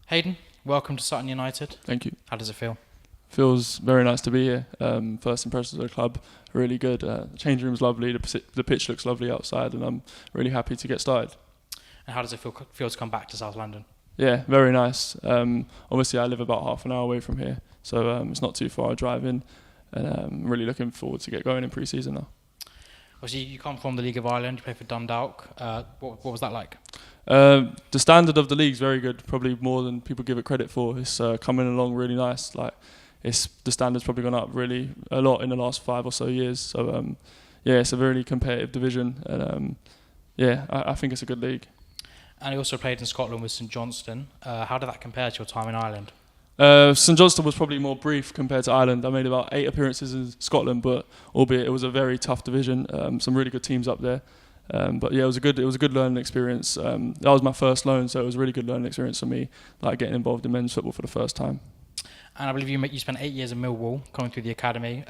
Hayden, welcome to Sutton United. Thank you. How does it feel? Feels very nice to be here. First impressions of the club, really good. The changing room's lovely, the pitch looks lovely outside, and I'm really happy to get started. And how does it feel to come back to South London? Yeah, very nice. Obviously, I live about half an hour away from here, so it's not too far a drive in, and I'm really looking forward to get going in pre-season now. Obviously, you come from the League of Ireland, you play for Dundalk. What was that like? The standard of the league's very good, probably more than people give it credit for. It's coming along really nice. The standard's probably gone up really a lot in the last 5 or so years. So it's a really competitive division, and I think it's a good league. And you also played in Scotland with St Johnstone. How did that compare to your time in Ireland? St Johnstone was probably more brief compared to Ireland. I made about 8 appearances in Scotland, but albeit it was a very tough division. Some really good teams up there. But yeah, it was a good learning experience. That was my first loan, so it was a really good learning experience for me, like getting involved in men's football for the first time. And I believe you spent 8 years in Millwall, coming through the academy.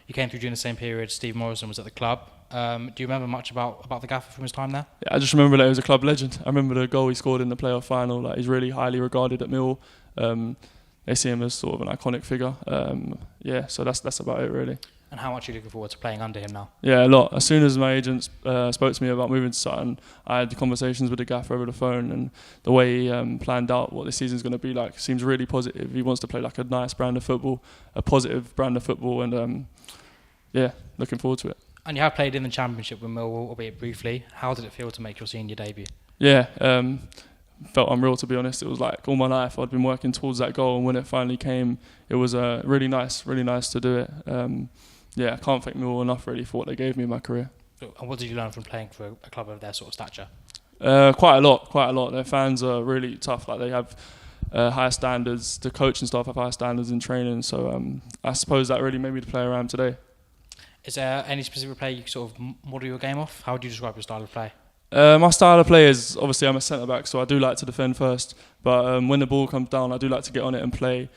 You came through during the same period Steve Morrison was at the club. Do you remember much about the gaffer from his time there? Yeah, I just remember that he was a club legend. I remember the goal he scored in the playoff final. Like, he's really highly regarded at Mill. They see him as sort of an iconic figure. So that's about it really. And how much are you looking forward to playing under him now? Yeah, a lot. As soon as my agent spoke to me about moving to Sutton, I had conversations with the gaffer over the phone, and the way he planned out what this season's going to be like seems really positive. He wants to play like a nice brand of football, a positive brand of football, and looking forward to it. And you have played in the Championship with Millwall, albeit briefly. How did it feel to make your senior debut? Yeah, felt unreal, to be honest. It was like all my life I'd been working towards that goal, and when it finally came, it was really nice to do it. I can't thank Muller enough really for what they gave me in my career. And what did you learn from playing for a club of their sort of stature? Quite a lot. Their fans are really tough. Like, they have high standards. The coaching staff have high standards in training. So I suppose that really made me the player I am today. Is there any specific play you sort of model your game off? How would you describe your style of play? My style of play is, obviously I'm a centre-back, so I do like to defend first. But when the ball comes down, I do like to get on it and play,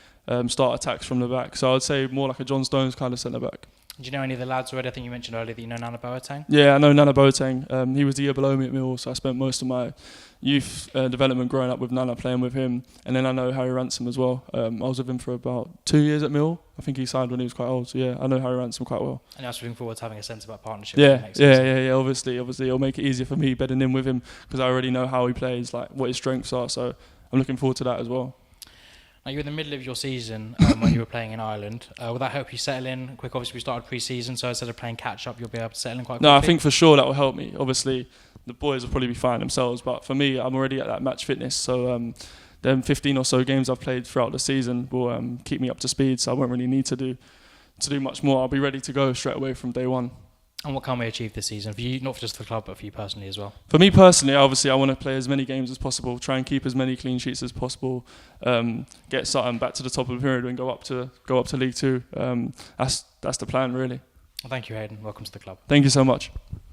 start attacks from the back. So I'd say more like a John Stones kind of centre-back. Do you know any of the lads already? I think you mentioned earlier that you know Nana Boateng. Yeah, I know Nana Boateng. He was the year below me at Mill, so I spent most of my youth development growing up with Nana, playing with him. And then I know Harry Ransom as well. I was with him for about 2 years at Mill. I think he signed when he was quite old. So yeah, I know Harry Ransom quite well. And I was looking forward to having a centre-back partnership. Yeah. Obviously, it'll make it easier for me bedding in with him, because I already know how he plays, like what his strengths are. So I'm looking forward to that as well. Now, you were in the middle of your season when you were playing in Ireland. Will that help you settle in quick? Obviously, we started pre-season, so instead of playing catch-up, you'll be able to settle in quite quickly. No, I think for sure that will help me. Obviously, the boys will probably be fine themselves, but for me, I'm already at that match fitness. So them 15 or so games I've played throughout the season will keep me up to speed, so I won't really need to do much more. I'll be ready to go straight away from day one. And what can we achieve this season? For you, not just for the club, but for you personally as well? For me personally, obviously, I want to play as many games as possible, try and keep as many clean sheets as possible, get Sutton back to the top of the pyramid and go up to League Two. That's the plan, really. Well, thank you, Hayden. Welcome to the club. Thank you so much.